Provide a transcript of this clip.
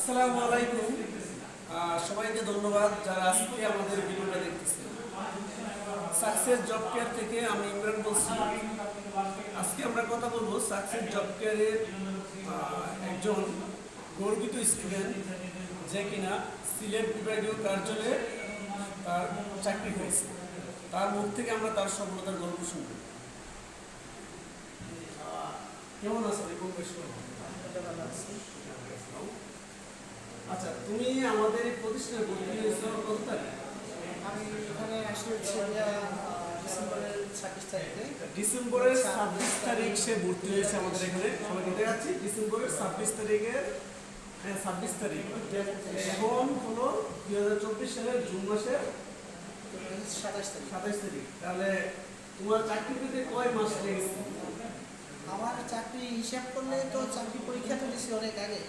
আসসালামু আলাইকুম। সবাইকে ধন্যবাদ যারা আজকে আমাদের ভিডিওটা দেখতেছেন। সাকসেস জব কেয়ার থেকে আমি ইমরান বলছি। আজকে আমরা কথা বলবো সাকসেস জব কেয়ারের একজন গর্বিত স্টুডেন্ট যে কিনা সিলেট বিভাগীয় কার্যালয়ে তার চাকরি হয়েছে। তার মুখ থেকে আমরা তার সফলতার গল্প শুনব। কেমন আছো? ভালো আছি। আচ্ছা, তুমি আমাদের এই প্রতিষ্ঠানে ভর্তি হয়েছো কত তারিখ? আমি এখানে আসলে ডিসেম্বরের 26 তারিখে। ডিসেম্বরের 26 তারিখ সে ভর্তি হয়েছে আমাদের এখানে। সবাইকে দেখাচ্ছি ডিসেম্বরের 26 তারিখের 26 তারিখ। এখন হলো 2024 সালের জুন মাসের 27 তারিখ। তাহলে তোমার চাকরি পেতে কয় মাস লেগেছে? আমার চাকরি হিসাব করলে তো চাকরি পরীক্ষা তো দিয়েছি অনেক আগে,